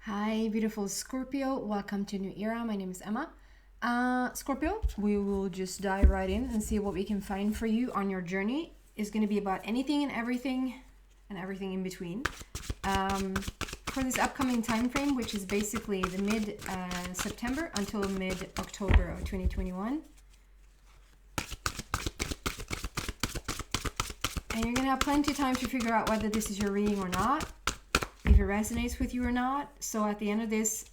Hi, beautiful Scorpio. Welcome to New Era. My name is Emma. Scorpio, we will just dive right in and see what we can find for you on your journey. It's going to be about anything and everything in between. For this upcoming time frame, which is basically the mid September until mid October of 2021. And you're going to have plenty of time to figure out whether this is your reading or not, if it resonates with you or not. So at the end of this,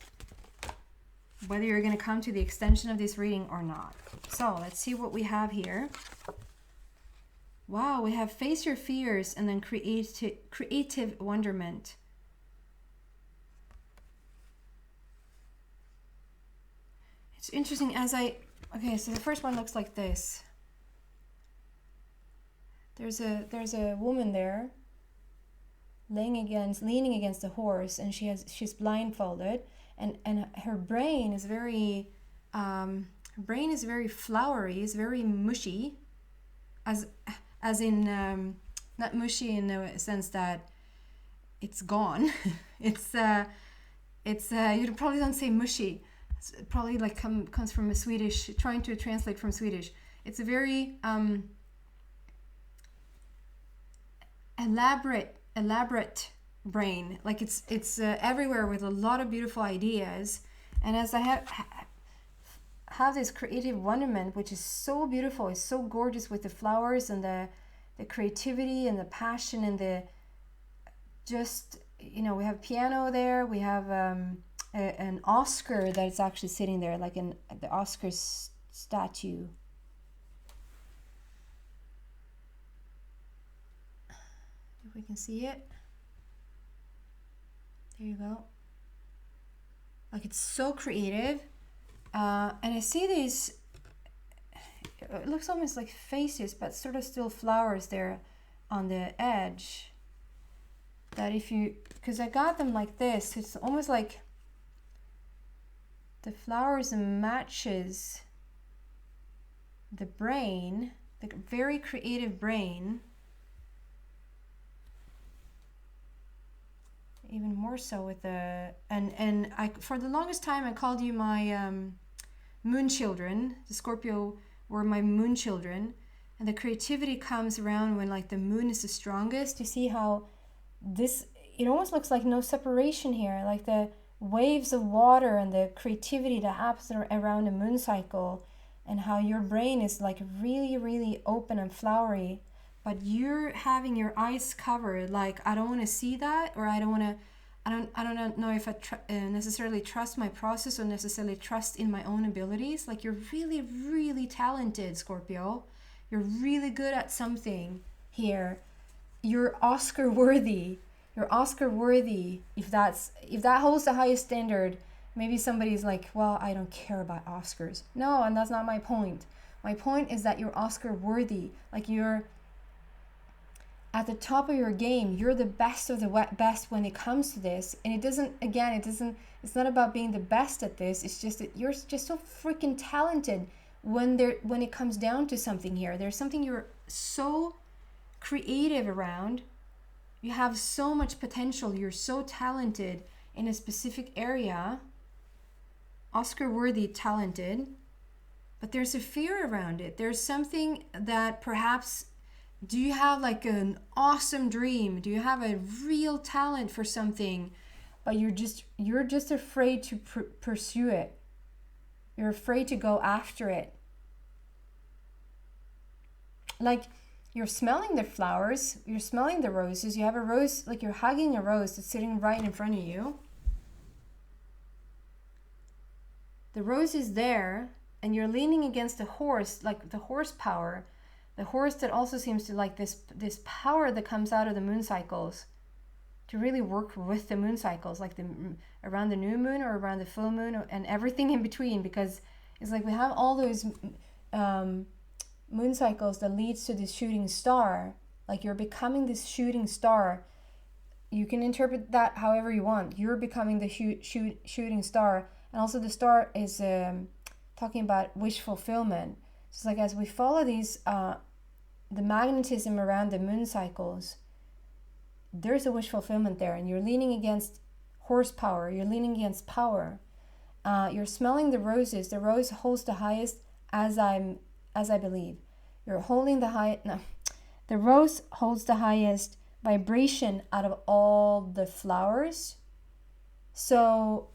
whether you're going to come to the extension of this reading or not. So let's see what we have here. Wow, we have face your fears and then creative wonderment. It's interesting okay, so the first one looks like this. There's a woman there leaning against a horse, and she's blindfolded, and her brain is very flowery, is very mushy, as in not mushy in the sense that it's gone. it's you probably don't say mushy. It's probably like comes from a Swedish, trying to translate from Swedish. It's a very elaborate brain, like it's everywhere with a lot of beautiful ideas. And as I have this creative wonderment, which is so beautiful, it's so gorgeous with the flowers and the creativity and the passion and the just, you know, we have piano there, we have an Oscar that's actually sitting there, like the Oscar statue. If we can see it. There you go. Like, it's so creative. And I see these, it looks almost like faces, but sort of still flowers there on the edge. That because I got them like this, it's almost like the flowers matches the brain, the very creative brain. Even more so with the and I, for the longest time, I called you my moon children. The Scorpio were my moon children, and the creativity comes around when like the moon is the strongest. You see how it almost looks like no separation here, like the waves of water and the creativity that happens around the moon cycle, and how your brain is like really, really open and flowery. But you're having your eyes covered, like, I don't want to see that, or I don't know if I necessarily trust my process or necessarily trust in my own abilities. Like, you're really, really talented, Scorpio. You're really good at something here. You're Oscar worthy. You're Oscar worthy. If that holds the highest standard, maybe somebody's like, well, I don't care about Oscars. No, and that's not my point. My point is that you're Oscar worthy. Like, you're at the top of your game. You're the best of the best when it comes to this. And it's not about being the best at this. It's just that you're just so freaking talented when it comes down to something here. There's something you're so creative around. You have so much potential. You're so talented in a specific area. Oscar worthy, talented. But there's a fear around it. There's something that perhaps, do you have like an awesome dream? Do you have a real talent for something, but you're just afraid to pursue it? You're afraid to go after it. Like, you're smelling the flowers, you're smelling the roses. You have a rose, like you're hugging a rose that's sitting right in front of you. The rose is there, and you're leaning against a horse, like the horsepower. The horse that also seems to like this power that comes out of the moon cycles to really work with the moon cycles, like around the new moon or around the full moon and everything in between, because it's like we have all those moon cycles that leads to this shooting star. Like, you're becoming this shooting star. You can interpret that however you want. You're becoming the shooting star. And also the star is talking about wish fulfillment. So it's like, as we follow these, the magnetism around the moon cycles, there's a wish fulfillment there, and you're leaning against horsepower. You're leaning against power. You're smelling the roses. The rose holds the highest, as I believe. You're holding the high. No, the rose holds the highest vibration out of all the flowers. So,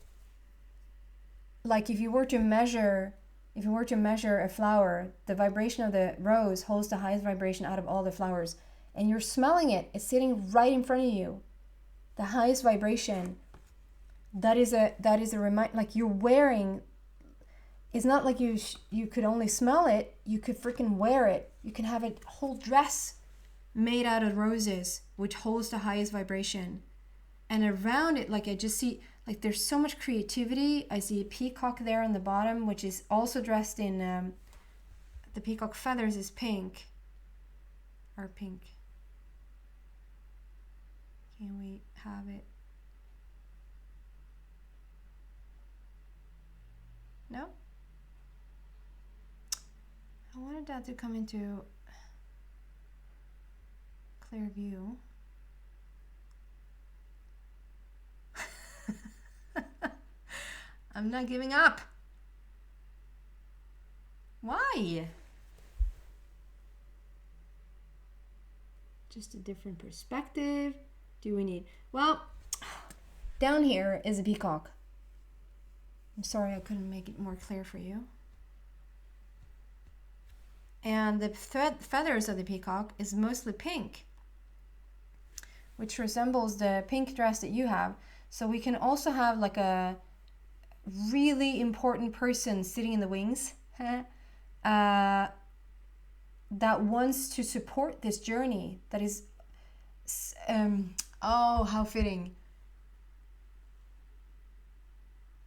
like if you were to measure a flower, the vibration of the rose holds the highest vibration out of all the flowers, and you're smelling it. It's sitting right in front of you. The highest vibration. That is a remind. Like you're wearing. It's not like you could only smell it. You could freaking wear it. You can have a whole dress made out of roses, which holds the highest vibration. And around it, like I just see, like there's so much creativity. I see a peacock there on the bottom, which is also dressed in, the peacock feathers is pink. Or pink. Can we have it? No? I wanted that to come into clear view. I'm not giving up. Why? Just a different perspective. Do we need? Well, down here is a peacock. I'm sorry I couldn't make it more clear for you. And the feathers of the peacock is mostly pink, which resembles the pink dress that you have. So we can also have like a really important person sitting in the wings that wants to support this journey. That is, oh, how fitting.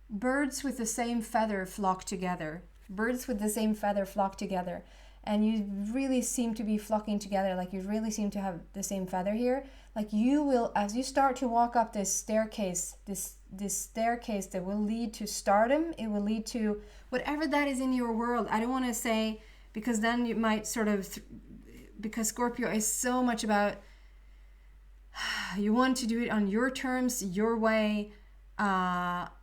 Birds with the same feather flock together. Birds with the same feather flock together. And you really seem to be flocking together. Like you really seem to have the same feather here. Like you will, as you start to walk up this staircase, this staircase that will lead to stardom, it will lead to whatever that is in your world. I don't want to say, because then you might sort of, because Scorpio is so much about, you want to do it on your terms, your way.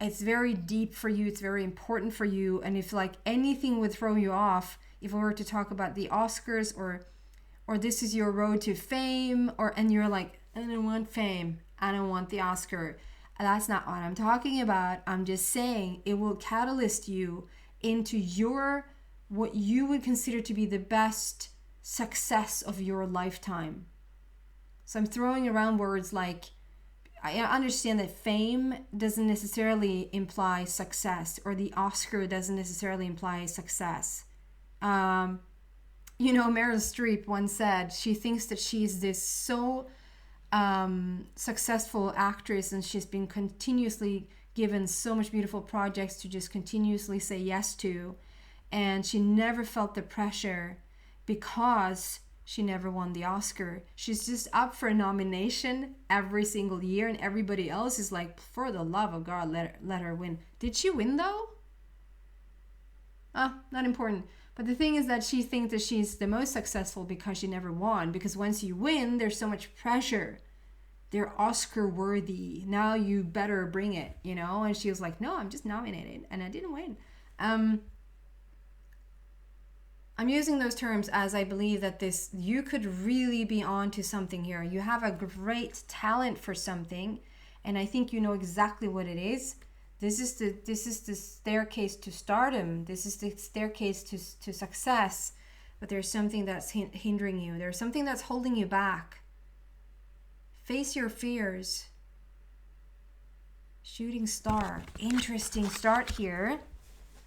It's very deep for you. It's very important for you. And if like anything would throw you off, if we were to talk about the Oscars or this is your road to fame, and you're like, I don't want fame. I don't want the Oscar. That's not what I'm talking about. I'm just saying it will catalyst you into what you would consider to be the best success of your lifetime. So I'm throwing around words like, I understand that fame doesn't necessarily imply success, or the Oscar doesn't necessarily imply success. Meryl Streep once said she thinks that she's this so successful actress, and she's been continuously given so much beautiful projects to just continuously say yes to, and she never felt the pressure because she never won the Oscar. She's just up for a nomination every single year, and everybody else is like, for the love of God, let her win. Did she win though? Not important. But the thing is that she thinks that she's the most successful because she never won. Because once you win, there's so much pressure. They're Oscar worthy. Now you better bring it, And she was like, no, I'm just nominated. And I didn't win. I'm using those terms as I believe that you could really be on to something here. You have a great talent for something. And I think you know exactly what it is. This is the staircase to stardom. This is the staircase to success. But there's something that's hindering you. There's something that's holding you back. Face your fears. Shooting star. Interesting start here.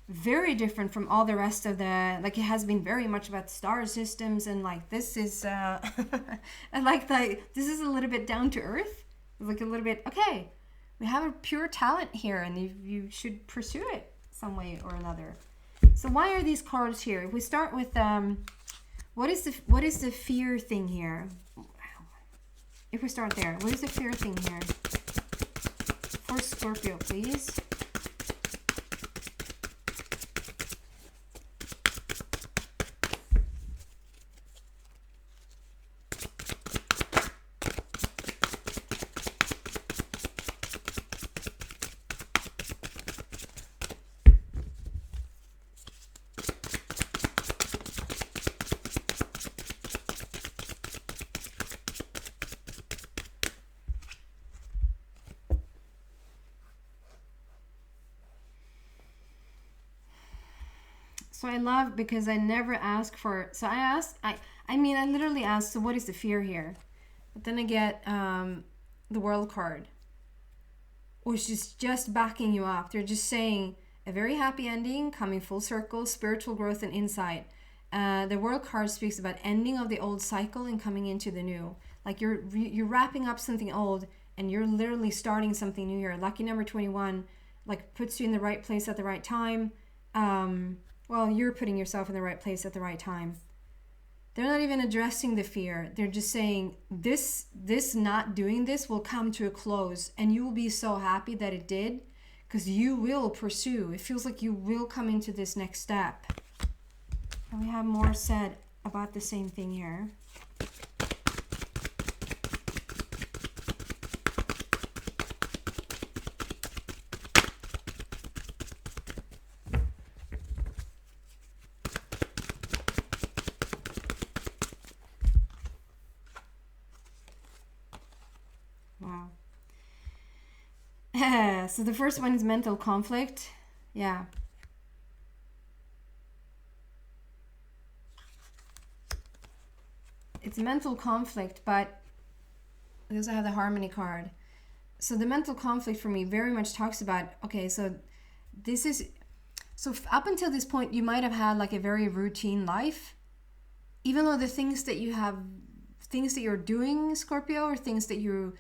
Very different from all the rest of it has been very much about star systems, and this is this is a little bit down to earth. Like a little bit, okay, we have a pure talent here, and you should pursue it some way or another. So why are these cards here? If we start with what is the fear thing here? If we start there, what is the fear thing here? For Scorpio, please. So I love, because I never ask for, so I mean, I literally ask, so what is the fear here? But then I get the World card, which is just backing you up. They're just saying a very happy ending, coming full circle, spiritual growth and insight. The World card speaks about ending of the old cycle and coming into the new. Like you're wrapping up something old and you're literally starting something new here. Lucky number 21, like puts you in the right place at the right time. Well, you're putting yourself in the right place at the right time. They're not even addressing the fear. They're just saying this not doing this will come to a close, and you will be so happy that it did, because you will pursue. It feels like you will come into this next step. And we have more said about the same thing here. Wow. So the first one is mental conflict. Yeah. It's mental conflict, but I also have the harmony card. So the mental conflict for me very much talks about, okay, so this is, so up until this point, you might have had like a very routine life, even though the things that you have, things that you're doing, Scorpio, or things that you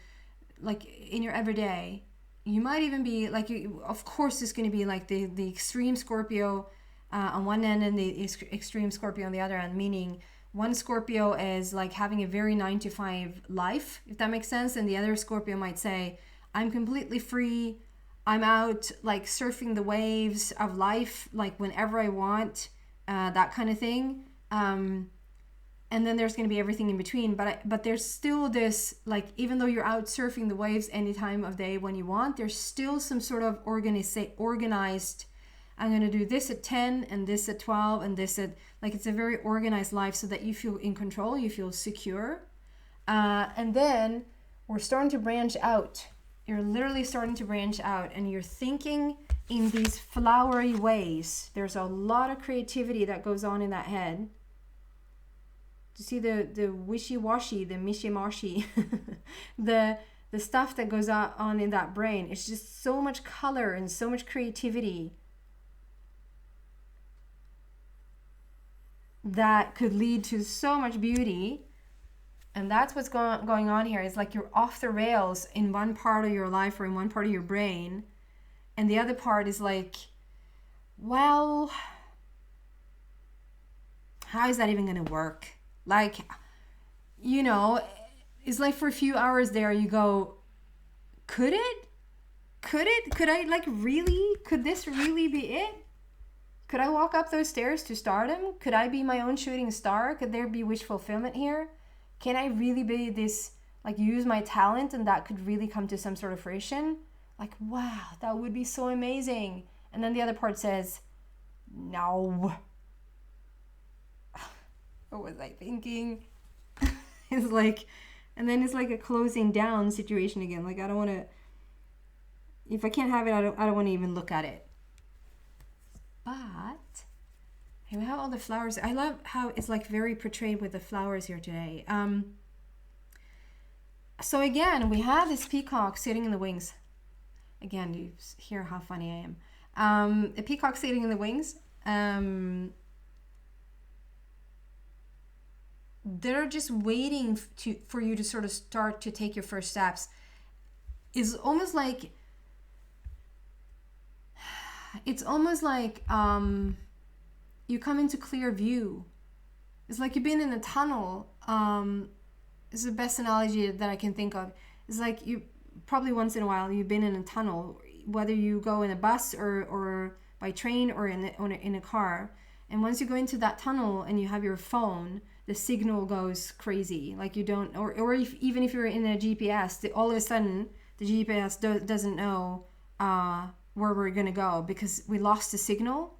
like in your everyday, you might even be like, you, of course it's going to be like the extreme Scorpio on one end and the extreme Scorpio on the other end, meaning one Scorpio is like having a very 9-to-5 life, if that makes sense, and the other Scorpio might say, I'm completely free, I'm out like surfing the waves of life like whenever I want, that kind of thing. And then there's going to be everything in between, but there's still this, like, even though you're out surfing the waves any time of day when you want, there's still some sort of organized, I'm going to do this at 10 and this at 12 and this at, like, it's a very organized life so that you feel in control, you feel secure. And then we're starting to branch out. You're literally starting to branch out and you're thinking in these flowery ways. There's a lot of creativity that goes on in that head. You see the wishy-washy, the mishy-mashy, the stuff that goes on in that brain. It's just so much color and so much creativity that could lead to so much beauty. And that's what's going on here. It's like you're off the rails in one part of your life or in one part of your brain. And the other part is like, well, how is that even going to work? Like, you know, it's like for a few hours there you go, could I like really, could this really be it? Could I walk up those stairs to stardom? Could I be my own shooting star? Could there be wish fulfillment here? Can I really be this, like use my talent and that could really come to some sort of fruition? Like, wow, that would be so amazing. And then the other part says, no. What was I thinking? It's like, and then it's like a closing down situation again. Like, I don't want to, if I can't have it, I don't want to even look at it. But we have all the flowers. I love how it's like very portrayed with the flowers here today. So again, we have this peacock sitting in the wings. Again, you hear how funny I am. A peacock sitting in the wings. They're just waiting for you to sort of start to take your first steps. It's almost like you come into clear view. It's like you've been in a tunnel. It's the best analogy that I can think of. It's like you probably once in a while you've been in a tunnel, whether you go in a bus or by train or in a car. And once you go into that tunnel and you have your phone, the signal goes crazy. Like you don't, or even if you're in a GPS, all of a sudden the GPS doesn't know where we're gonna go because we lost the signal.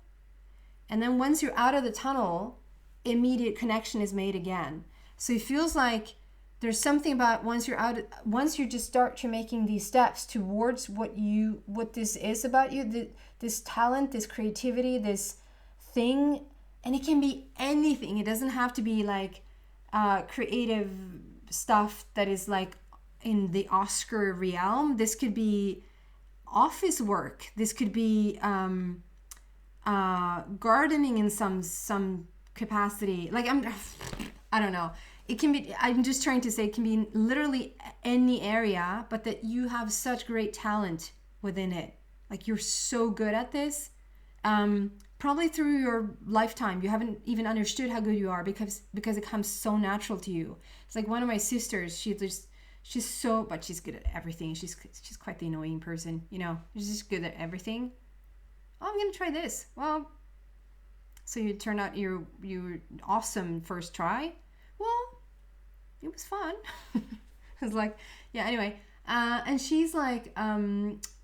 And then once you're out of the tunnel, immediate connection is made again. So it feels like there's something about once you just start to making these steps towards what this is about you, this talent, this creativity, this thing, and it can be anything. It doesn't have to be like creative stuff that is like in the Oscar realm. This could be office work. This could be gardening in some capacity. Like I don't know. It can be, I'm just trying to say, it can be literally any area, but that you have such great talent within it. Like you're so good at this. Probably through your lifetime, you haven't even understood how good you are because it comes so natural to you. It's like one of my sisters, she's so, but she's good at everything. She's quite the annoying person, you know. She's just good at everything. Oh, I'm gonna try this. Well, so you turn out you're awesome first try. Well, it was fun. It's like, yeah, anyway. And she's like,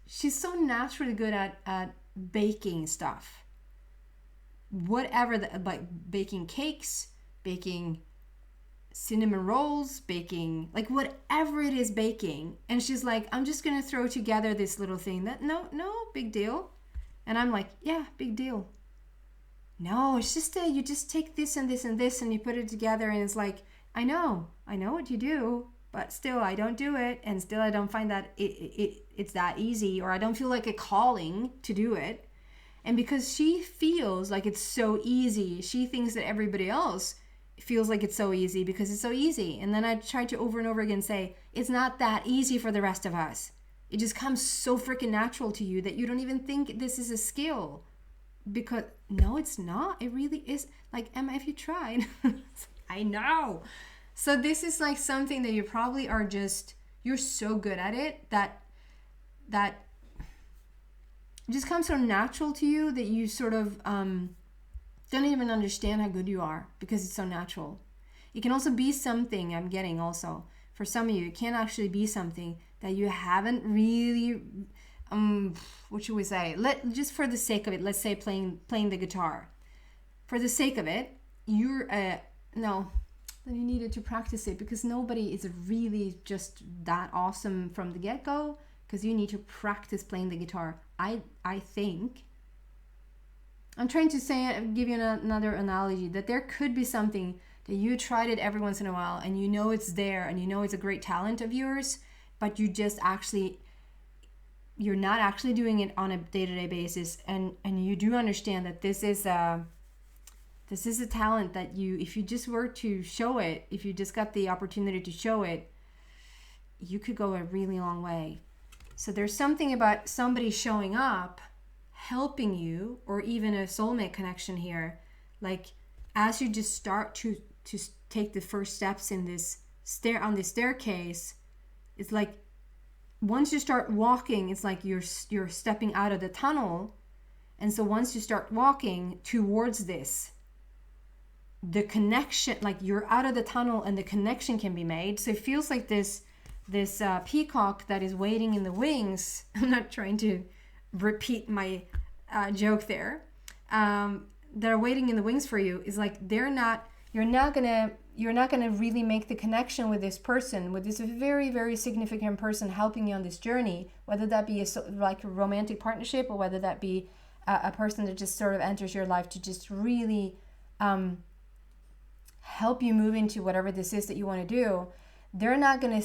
she's so naturally good at baking stuff. Whatever, like baking cakes, baking cinnamon rolls, baking, like whatever it is baking. And she's like, I'm just going to throw together this little thing that, no, big deal. And I'm like, yeah, big deal. No, it's just you just take this and this and this and you put it together, and it's like, I know what you do, but still I don't do it, and still I don't find that it's that easy, or I don't feel like a calling to do it. And because she feels like it's so easy, she thinks that everybody else feels like it's so easy because it's so easy. And then I try to over and over again say, it's not that easy for the rest of us. It just comes so freaking natural to you that you don't even think this is a skill. Because no, it's not. It really is. Like, Emma, if you tried. I know. So this is like something that you probably are just, you're so good at it that it just comes so natural to you that you sort of don't even understand how good you are because it's so natural. It can also be something, I'm getting also, for some of you, it can actually be something that you haven't really, what should we say? Just for the sake of it, let's say playing the guitar. For the sake of it, you're, no, then you needed to practice it because nobody is really just that awesome from the get-go, because you need to practice playing the guitar. I think, I'm trying to say, give you another analogy, that there could be something that you tried it every once in a while and you know it's there and you know it's a great talent of yours, but you just actually, you're not actually doing it on a day-to-day basis, and you do understand that this is a talent that you, if you just were to show it, if you just got the opportunity to show it, you could go a really long way. So there's something about somebody showing up, helping you, or even a soulmate connection here. Like as you just start to take the first steps in this on this staircase, it's like once you start walking, it's like you're stepping out of the tunnel. And so once you start walking towards this, the connection, like you're out of the tunnel and the connection can be made. So it feels like this peacock that is waiting in the wings. I'm not trying to repeat my joke there. That are waiting in the wings for you is like you're not gonna really make the connection with this person, with this very, very significant person helping you on this journey, whether that be like a romantic partnership, or whether that be a person that just sort of enters your life to just really help you move into whatever this is that you want to do. You're not going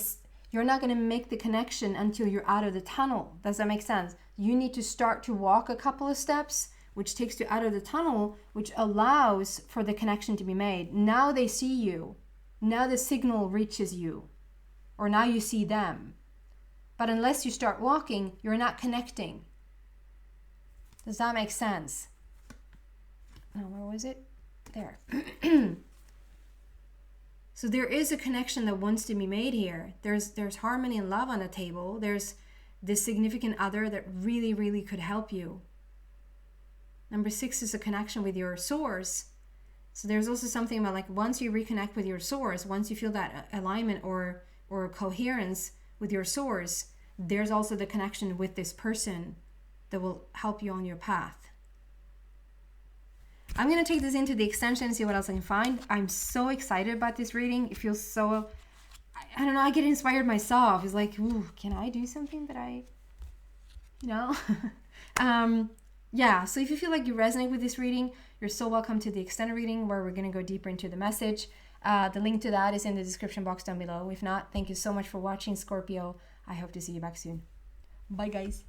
to make the connection until you're out of the tunnel. Does that make sense? You need to start to walk a couple of steps, which takes you out of the tunnel, which allows for the connection to be made. Now they see you. Now the signal reaches you. Or now you see them. But unless you start walking, you're not connecting. Does that make sense? Oh, where was it? There. So there is a connection that wants to be made here. There's harmony and love on the table. There's this significant other that really, really could help you. Number 6 is a connection with your source. So there's also something about like once you reconnect with your source, once you feel that alignment or coherence with your source, there's also the connection with this person that will help you on your path. I'm going to take this into the extension and see what else I can find. I'm so excited about this reading. It feels so, I don't know, I get inspired myself. It's like, ooh, can I do something that I, you know? yeah, so if you feel like you resonate with this reading, you're so welcome to the extended reading where we're going to go deeper into the message. The link to that is in the description box down below. If not, thank you so much for watching, Scorpio. I hope to see you back soon. Bye, guys.